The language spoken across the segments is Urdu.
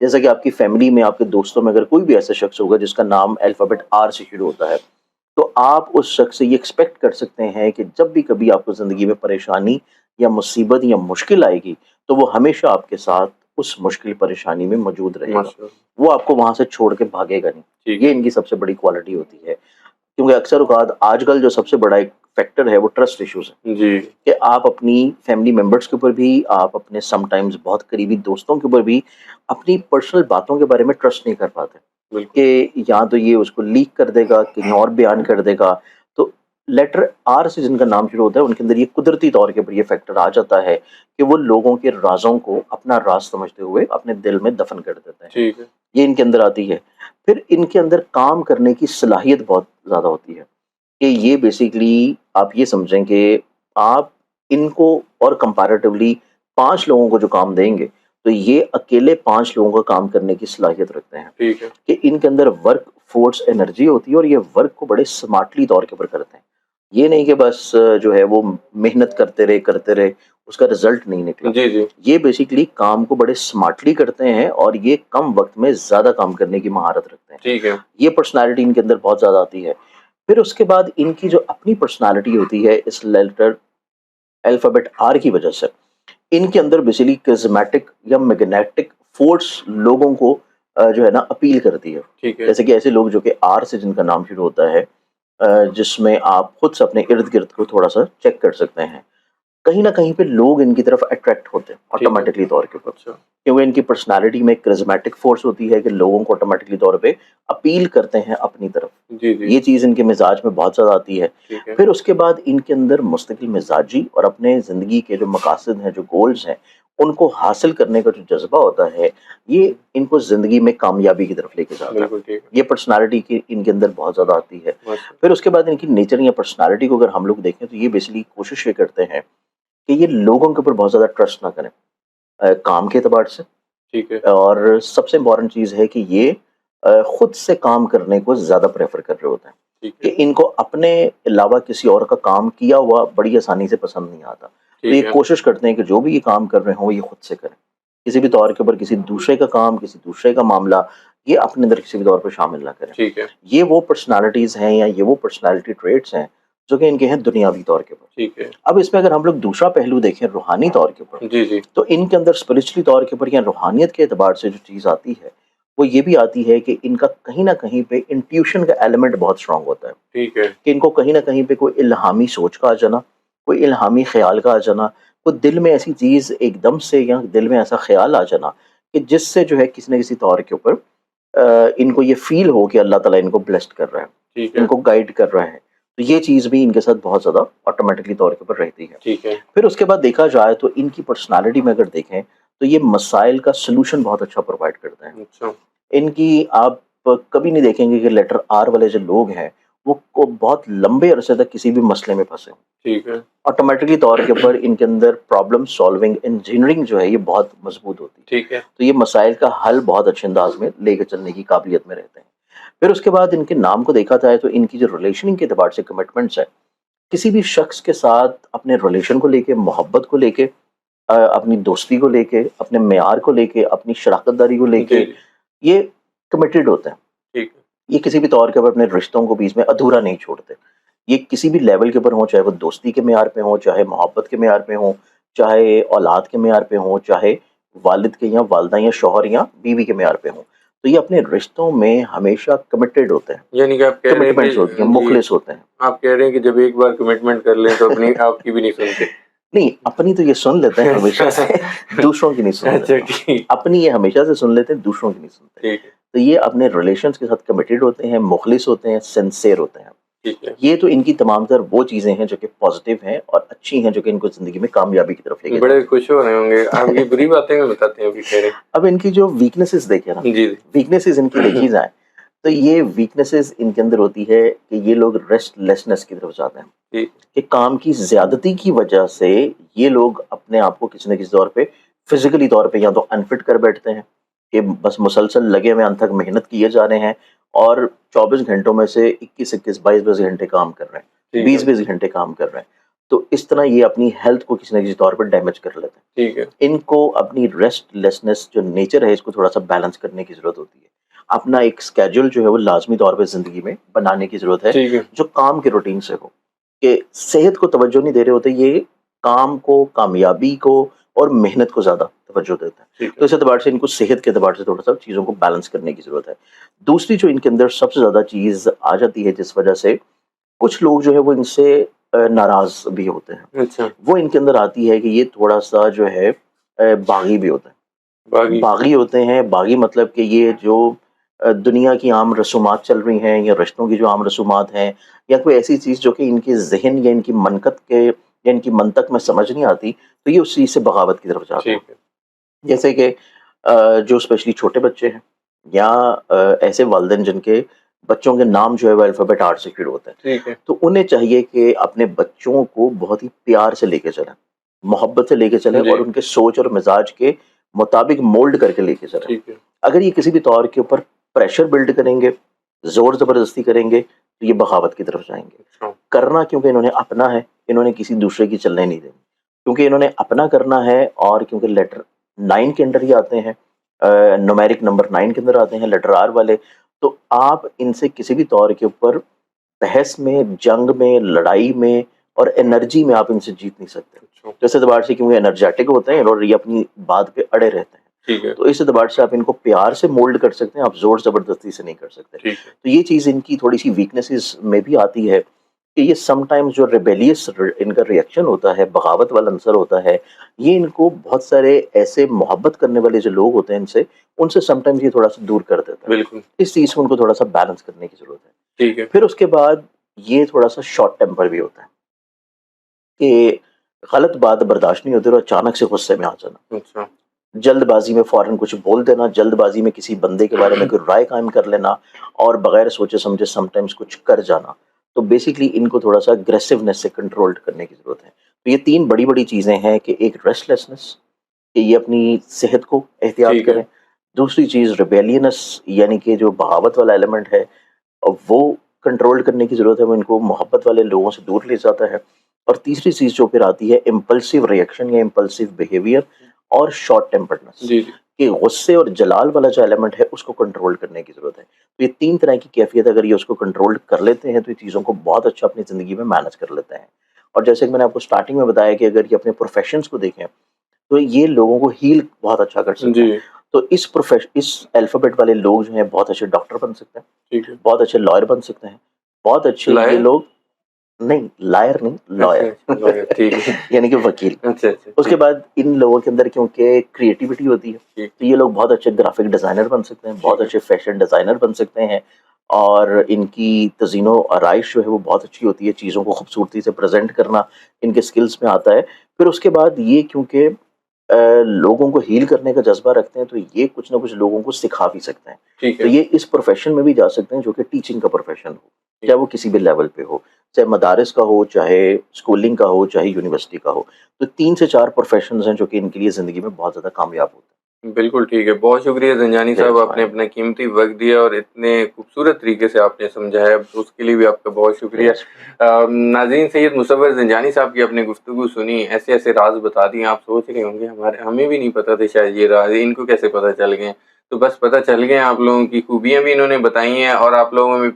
جیسا کہ آپ کی فیملی میں، آپ کے دوستوں میں اگر کوئی بھی ایسا شخص ہوگا جس کا نام الفابیٹ آر سے شروع ہوتا ہے، تو آپ اس شخص سے یہ ایکسپیکٹ کر سکتے ہیں کہ جب بھی کبھی آپ کو زندگی میں پریشانی یا مصیبت یا مشکل آئے گی تو وہ ہمیشہ آپ کے ساتھ اس مشکل پریشانی میں موجود رہے گا، ماشاء اللہ، وہ آپ کو وہاں سے چھوڑ کے بھاگے گا نہیں۔ ٹھیک یہ ہے، ان کی سب سے بڑی کوالٹی ہوتی ہے، کیونکہ اکثر اوقات آج کل جو سب سے بڑا ایک فیکٹر ہے وہ ٹرسٹ ایشوز ہے، جی، کہ آپ اپنی فیملی ممبرس کے اوپر بھی، آپ اپنے سم ٹائمز بہت قریبی دوستوں کے اوپر بھی اپنی پرسنل باتوں کے بارے میں ٹرسٹ نہیں کر پاتے، بالکل، کہ یا تو یہ اس کو لیک کر دے گا، کہیں اور بیان کر دے گا۔ تو لیٹر آر سے جن کا نام شروع ہوتا ہے ان کے اندر یہ قدرتی طور کے اوپر یہ فیکٹر آ جاتا ہے کہ وہ لوگوں کے رازوں کو اپنا راز سمجھتے ہوئے اپنے دل میں دفن کر دیتے ہیں، ٹھیک ہے، یہ ان کے اندر آتی ہے۔ پھر ان کے اندر کام کرنے کی صلاحیت بہت زیادہ ہوتی ہے، کہ یہ بیسیکلی آپ یہ سمجھیں کہ آپ ان کو اور کمپیریٹیولی 5 لوگوں کو جو کام دیں گے تو یہ اکیلے 5 لوگوں کا کام کرنے کی صلاحیت رکھتے ہیں، ٹھیک ہے، کہ ان کے اندر ورک فورس انرجی ہوتی ہے اور یہ ورک کو بڑے سمارٹلی طور کے اوپر کرتے ہیں، یہ نہیں کہ بس جو ہے وہ محنت کرتے رہے اس کا رزلٹ نہیں نکلا، جی، جی، یہ بیسیکلی کام کو بڑے سمارٹلی کرتے ہیں اور یہ کم وقت میں زیادہ کام کرنے کی مہارت رکھتے ہیں، ٹھیک ہے، یہ پرسنالٹی ان کے اندر بہت زیادہ آتی ہے۔ پھر اس کے بعد ان کی جو اپنی پرسنالٹی ہوتی ہے اس لیٹر الفابیٹ آر کی وجہ سے، ان کے اندر بیسیکلی کرزمیٹک یا میگنیٹک فورس لوگوں کو جو ہے نا اپیل کرتی ہے، ٹھیک ہے، جیسے کہ ایسے لوگ جو کہ آر سے جن کا نام شروع ہوتا ہے، جس میں آپ خود سے اپنے ارد گرد کو تھوڑا سا چیک کر سکتے ہیں، کہیں نہ کہیں پہ لوگ ان کی طرف اٹریکٹ ہوتے ہیں ٹھیک ہے، آٹومیٹکلی طور کے اوپر، اچھا، کیونکہ ان کی پرسنالٹی میں ایک کرزمیٹک فورس ہوتی ہے کہ لوگوں کو آٹومیٹکلی طور پہ اپیل کرتے ہیں اپنی طرف، جی، جی، یہ چیز ان کے مزاج میں بہت زیادہ آتی ہے۔ ٹھیک ہے، پھر اس کے بعد ان کے اندر مستقل مزاجی اور اپنے زندگی کے جو مقاصد ہیں، جو گولز ہیں، ان کو حاصل کرنے کا جو جذبہ ہوتا ہے، یہ ان کو زندگی میں کامیابی کی طرف لے کے جاتا ہے، بالکل ٹھیک ہے، یہ پرسنالٹی کی ان کے اندر بہت زیادہ آتی ہے۔ ماشاء پھر اس کے بعد ان کی نیچر یا پرسنالٹی کو اگر ہم لوگ دیکھیں تو یہ بیسیکلی کوشش یہ کرتے ہیں کہ یہ لوگوں کے اوپر بہت زیادہ ٹرسٹ نہ کریں، کام کے اعتبار سے، ٹھیک ہے، اور سب سے امپورٹنٹ چیز ہے کہ یہ خود سے کام کرنے کو زیادہ پریفر کر رہے ہوتے ہیں، ٹھیک ہے، کہ ان کو اپنے علاوہ کسی اور کا کام کیا ہوا بڑی آسانی سے پسند نہیں آتا، تو یہ ٹھیک ہے، کوشش کرتے ہیں کہ جو بھی یہ کام کر رہے ہوں وہ یہ خود سے کریں، کسی بھی طور کے اوپر کسی دوسرے کا کام، کسی دوسرے کا معاملہ یہ اپنے اندر کسی بھی طور پر شامل نہ کریں۔ ٹھیک ہے، یہ وہ پرسنالٹیز ہیں یا یہ وہ پرسنالٹی ٹریٹس ہیں جو کہ ان کے ہیں دنیاوی طور کے اوپر۔ ٹھیک ہے، اب اس میں اگر ہم لوگ دوسرا پہلو دیکھیں روحانی طور کے اوپر، جی، جی، تو ان کے اندر اسپرچولی طور کے اوپر یا روحانیت کے اعتبار سے جو چیز آتی ہے وہ یہ بھی آتی ہے کہ ان کا کہیں نہ کہیں پہ انٹیوشن کا ایلیمنٹ بہت اسٹرانگ ہوتا ہے، ٹھیک ہے، کہ ان کو کہیں نہ کہیں پہ کوئی الہامی سوچ کا آ جانا، کوئی الہامی خیال کا آ جانا، کوئی دل میں ایسی چیز ایک دم سے یا دل میں ایسا خیال آ جانا کہ جس سے جو ہے کسی نہ کسی طور کے اوپر ان کو یہ فیل ہو کہ اللہ تعالیٰ ان کو بلیسڈ کر رہا ہے، ٹھیک ان ہے، کو گائیڈ کر رہا ہے، تو یہ چیز بھی ان کے ساتھ بہت زیادہ آٹومیٹکلی طور کے اوپر رہتی ہے۔ ٹھیک ہے، پھر اس کے بعد دیکھا جائے تو ان کی پرسنالٹی میں اگر دیکھیں تو یہ مسائل کا سلوشن بہت اچھا پرووائڈ کرتے ہیں، اچھا، ان کی آپ کبھی نہیں دیکھیں گے کہ لیٹر آر والے جو لوگ ہیں وہ بہت لمبے عرصے تک کسی بھی مسئلے میں پھنسے ہوں، ٹھیک ہے، آٹومیٹکلی طور کے اوپر ان کے اندر پرابلم سالونگ انجینئرنگ جو ہے یہ بہت مضبوط ہوتی ہے، ٹھیک ہے، تو یہ مسائل کا حل بہت اچھے انداز میں لے کے چلنے کی قابلیت میں رہتے ہیں۔ پھر اس کے بعد ان کے نام کو دیکھا جائے تو ان کی جو ریلیشننگ کے اعتبار سے کمٹمنٹس ہے، کسی بھی شخص کے ساتھ اپنے ریلیشن کو لے کے، محبت کو لے کے، اپنی دوستی کو لے کے، اپنے معیار کو لے کے، اپنی شراکت داری کو لے جی، کے جی، یہ کمیٹڈ ہوتے ہیں، ٹھیک ہے، یہ کسی بھی طور کے اوپر اپنے رشتوں کو بیچ میں ادھورا نہیں چھوڑتے، یہ کسی بھی لیول کے اوپر ہوں، چاہے وہ دوستی کے معیار پہ ہوں، چاہے محبت کے معیار پہ ہوں، چاہے اولاد کے معیار پہ ہوں، چاہے والد کے یا والدہ یا شوہر یا بیوی کے معیار پہ ہوں، تو یہ اپنے رشتوں میں ہمیشہ کمیٹڈ ہوتے ہیں، یعنی کہ آپ کہہ رہے ہیں کمٹمنٹس ہوتی کہ ہیں، جی، مخلص ہوتے ہیں۔ آپ کہہ رہے ہیں کہ جب ایک بار کمٹمنٹ کر لیں تو اپنی آپ کی بھی نہیں سنتے، نہیں، اپنی تو یہ سن لیتے ہیں ہمیشہ سے، دوسروں کی نہیں سنتے، اچھا، ٹھیک، اپنی یہ ہمیشہ سے سن لیتے ہیں، دوسروں کی نہیں سنتے، ٹھیک ہے، تو یہ اپنے ریلیشنز کے ساتھ کمیٹڈ ہوتے ہیں، مخلص ہوتے ہیں، سنسیئر ہوتے ہیں، ٹھیک ہے، یہ تو ان کی تمام تر وہ چیزیں ہیں جو کہ پازیٹیو ہیں اور اچھی ہیں، جو کہ ان کو زندگی میں کامیابی کی طرف لے کے بڑے جاتی ہیں۔ خوش ہو رہے ہوں گے آپ کی بری باتیں میں بتاتے ہیں ابھی ٹھہرے، اب ان کی جو ویکنیسز دیکھیں نا، جی، ویکنیسز ان کی دیکھی جائیں تو یہ ویکنیسز ان کے اندر ہوتی ہے کہ یہ لوگ ریسٹ لیسنس کی طرف جاتے ہیں، ٹھیک، کہ کام کی زیادتی کی وجہ سے یہ لوگ اپنے آپ کو کسی نہ کسی طور پہ فزیکلی طور پہ یا تو انفٹ کر بیٹھتے ہیں کہ بس مسلسل لگے ہوئے انت تک محنت کیے جا رہے ہیں اور 24 گھنٹوں میں سے 21 22 گھنٹے کام کر رہے ہیں، ٹھیک ہے، 20 گھنٹے کام کر رہے ہیں، تو اس طرح یہ اپنی ہیلتھ کو کسی نہ کسی طور پر ڈیمیج کر لیتے ہیں. ٹھیک ہے. ان کو اپنی ریسٹ لیسنس جو نیچر ہے اس کو تھوڑا سا بیلنس کرنے کی ضرورت ہوتی ہے. اپنا ایک اسکیجول جو ہے وہ لازمی طور پہ زندگی میں بنانے کی ضرورت ہے ٹھیک ہے. جو کام کے روٹین سے ہو. کہ صحت کو توجہ نہیں دے رہے ہوتے، یہ کام کو، کامیابی کو اور محنت کو زیادہ توجہ دیتا ہے. ٹھیک تو ہے. اس اعتبار سے ان کو صحت کے اعتبار سے تھوڑا سا چیزوں کو بیلنس کرنے کی ضرورت ہے. دوسری جو ان کے اندر سب سے زیادہ چیز آ جاتی ہے جس وجہ سے کچھ لوگ جو ہے وہ ان سے ناراض بھی ہوتے ہیں، اچھا. وہ ان کے اندر آتی ہے کہ یہ تھوڑا سا جو ہے باغی بھی ہوتا ہے. باغی. باغی ہوتے ہیں. باغی مطلب کہ یہ جو دنیا کی عام رسومات چل رہی ہیں یا رشتوں کی جو عام رسومات ہیں یا کوئی ایسی چیز جو کہ ان کے ذہن یا ان کی منطق کے یا ان کی منطق میں سمجھ نہیں آتی، تو یہ اس چیز سے بغاوت کی طرف جاتے ہیں. ٹھیک ہے. جیسے کہ جو اسپیشلی چھوٹے بچے ہیں یا ایسے والدین جن کے بچوں کے نام جو ہے وہ الفابیٹ آر سے شروع ہوتے ہیں، ٹھیک ہے. تو انہیں چاہیے کہ اپنے بچوں کو بہت ہی پیار سے لے کے چلیں، محبت سے لے کے چلیں جی. اور ان کے سوچ اور مزاج کے مطابق مولڈ کر کے لے کے چلیں. ٹھیک ہے. اگر یہ کسی بھی طور کے اوپر پریشر بلڈ کریں گے، زور زبردستی کریں گے، تو یہ بغاوت کی طرف جائیں گے. اچھا. کرنا کیونکہ انہوں نے اپنا ہے، انہوں نے کسی دوسرے کی چلنے نہیں دینی. کیونکہ انہوں نے اپنا کرنا ہے اور کیونکہ لیٹر 9 کے اندر ہی آتے ہیں، نومیرک نمبر 9 کے اندر آتے ہیں لیٹر آر والے، تو آپ ان سے کسی بھی طور کے اوپر بحث میں، جنگ میں، لڑائی میں اور انرجی میں آپ ان سے جیت نہیں سکتے. اچھا. تو اس اعتبار سے کیونکہ انرجیٹک ہوتے ہیں اور یہ اپنی بات پہ اڑے رہتے ہیں، ٹھیک ہے. تو اس اعتبار سے آپ ان کو پیار سے مولڈ کر سکتے ہیں، آپ زور زبردستی سے نہیں کر سکتے. ٹھیک ہے. تو یہ چیز ان کی تھوڑی سی ویکنیسز میں بھی آتی ہے کہ یہ سم ٹائمز جو ریبیلیس ان کا ریئیکشن ہوتا ہے، بغاوت والا عنصر ہوتا ہے، یہ ان کو بہت سارے ایسے محبت کرنے والے جو لوگ ہوتے ہیں ان سے سم ٹائمز یہ تھوڑا سا دور کر دیتا ہے. بالکل. اس چیز کو ان کو تھوڑا سا بیلنس کرنے کی ضرورت ہے. ٹھیک ہے. پھر اس کے بعد یہ تھوڑا سا شارٹ ٹیمپر بھی ہوتا ہے کہ غلط بات برداشت نہیں ہوتی اور اچانک سے غصے میں آ جانا، اچھا. جلد بازی میں فوراً کچھ بول دینا، جلد بازی میں کسی بندے کے بارے میں کوئی رائے قائم کر لینا اور بغیر سوچے سمجھے سم ٹائمز کچھ کر جانا. تو بیسیکلی ان کو تھوڑا سا اگریسونیس سے کنٹرول کرنے کی ضرورت ہے. تو یہ 3 بڑی بڑی چیزیں ہیں کہ ایک ریسٹ لیسنس، کہ یہ اپنی صحت کو احتیاط ٹھیک ہے. کریں. دوسری چیز ریبیلینس، یعنی کہ جو بغاوت والا ایلیمنٹ ہے وہ کنٹرول کرنے کی ضرورت ہے، وہ ان کو محبت والے لوگوں سے دور لے جاتا ہے. اور تیسری چیز جو پھر آتی ہے امپلسیو ریئیکشن یا امپلسیو بیہیویئر اور شارٹ ٹیمپرڈنس، جی جی. کہ غصے اور جلال والا جو ایلیمنٹ ہے اس کو کنٹرول کرنے کی ضرورت ہے. تو یہ 3 طرح کی کیفیت اگر یہ اس کو کنٹرول کر لیتے ہیں تو یہ چیزوں کو بہت اچھا اپنی زندگی میں مینج کر لیتے ہیں. اور جیسے کہ میں نے آپ کو سٹارٹنگ میں بتایا کہ اگر یہ اپنے پروفیشنز کو دیکھیں تو یہ لوگوں کو ہیل بہت اچھا کر سکتے ہیں. جی. تو اس الفابیٹ والے لوگ جو ہیں بہت اچھے ڈاکٹر بن سکتے ہیں، ٹھیک ہے. بہت اچھے لائر بن سکتے ہیں، بہت اچھے یہ لائر؟ لوگ نہیں، لائر نہیں، اچھا. Liar liar. ٹھیک ہے. یعنی کہ وکیل. اچھا اچھا. اس کے بعد ان لوگوں کے اندر کیونکہ کریٹیوٹی ہوتی ہے ٹھیک. تو یہ لوگ بہت اچھے گرافک ڈیزائنر بن سکتے ہیں، بہت ٹھیک ہے. اچھے فیشن ڈیزائنر بن سکتے ہیں، اور ان کی تزئین و آرائش جو ہے وہ بہت اچھی ہوتی ہے، چیزوں کو خوبصورتی سے پریزنٹ کرنا ان کے سکلز میں آتا ہے. پھر اس کے بعد یہ کیونکہ لوگوں کو ہیل کرنے کا جذبہ رکھتے ہیں تو یہ کچھ نہ کچھ لوگوں کو سکھا بھی سکتے ہیں. ٹھیک تو ہے. یہ اس پروفیشن میں بھی جا سکتے ہیں جو کہ ٹیچنگ کا پروفیشن ہو، چاہے وہ کسی بھی لیول پہ ہو، چاہے مدارس کا ہو، چاہے اسکولنگ کا ہو، چاہے یونیورسٹی کا ہو. تو 3 سے 4 پروفیشنز ہیں جو کہ ان کے لیے زندگی میں بہت زیادہ کامیاب ہوتے ہیں. بالکل ٹھیک ہے. بہت شکریہ زنجانی صاحب، Yes, آپ نے fine. اپنا قیمتی وقت دیا اور اتنے خوبصورت طریقے سے آپ نے سمجھایا، اس کے لیے بھی آپ کا بہت شکریہ. Yes. ناظرین، سید مصور زنجانی صاحب کی اپنے گفتگو سنی، ایسے ایسے راز بتا دیے. آپ سوچ رہے ہوں گے ہمیں بھی نہیں پتا تھے شاید یہ راز، ان کو کیسے پتہ چل گئے. تو بس پتہ چل گئے، آپ لوگوں کی خوبیاں بھی انہوں نے بتائی ہیں اور آپ لوگوں میں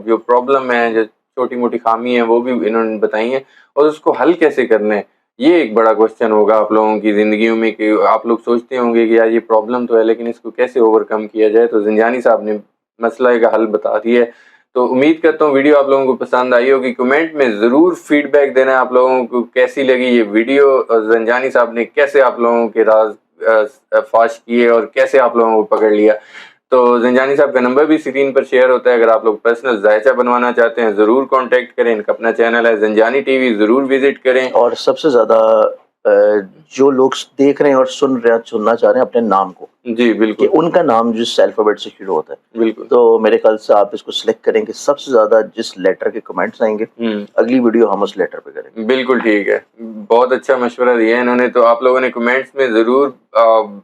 جو پرابلم ہے، جو چھوٹی موٹی خامی ہیں، وہ بھی انہوں نے بتائی ہیں، اور اس کو حل کیسے کرنا ہے. یہ ایک بڑا کوشچن ہوگا آپ لوگوں کی زندگیوں میں کہ آپ لوگ سوچتے ہوں گے کہ یار یہ پرابلم تو ہے لیکن اس کو کیسے اوور کم کیا جائے. تو زنجانی صاحب نے مسئلہ کا حل بتا دیا ہے. تو امید کرتا ہوں ویڈیو آپ لوگوں کو پسند آئی ہوگی. کمنٹ میں ضرور فیڈ بیک دینا آپ لوگوں کو کیسی لگی یہ ویڈیو، اور زنجانی صاحب نے کیسے آپ لوگوں کے راز فاش کیے اور کیسے آپ لوگوں کو پکڑ لیا. تو زنجانی صاحب کا نمبر بھی اسکرین پر شیئر ہوتا ہے، اگر آپ لوگ پرسنل ذائچہ بنوانا چاہتے ہیں ضرور کانٹیکٹ کریں. ان کا اپنا چینل ہے زنجانی ٹی وی، ضرور وزٹ کریں. اور سب سے زیادہ جو لوگ دیکھ رہے ہیں اور سننا چاہ رہے ہیں اپنے نام کو جی کہ بالکل ان کا نام جس الفابیٹ سے شروع ہوتا ہے، بالکل تو میرے خیال سے آپ اس کو سلیکٹ کریں کہ سب سے زیادہ جس لیٹر کے کمنٹس آئیں گے اگلی ویڈیو ہم اس لیٹر پہ کریں گے. بالکل ٹھیک ہے. بہت اچھا مشورہ دیا ہے انہوں نے. تو آپ لوگوں نے کمنٹس میں ضرور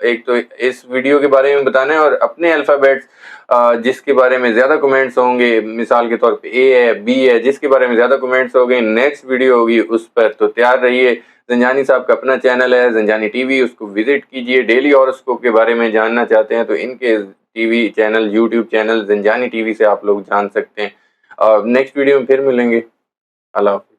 ایک تو اس ویڈیو کے بارے میں بتانا ہے اور اپنے الفابیٹس جس کے بارے میں زیادہ کمنٹس ہوں گے، مثال کے طور پہ اے ہے، بی ہے، جس کے بارے میں زیادہ کمنٹس ہوں گے نیکسٹ ویڈیو ہوگی اس پر، تو تیار رہیے. زنجانی صاحب کا اپنا چینل ہے زنجانی ٹی وی، اس کو وزٹ کیجئے. ڈیلی ہاروسکوپ کے بارے میں جاننا چاہتے ہیں تو ان کے T V channel, YouTube channel Zanjani T V سے آپ لوگ جان سکتے ہیں. نیکسٹ ویڈیو میں پھر ملیں گے. اللہ حافظ.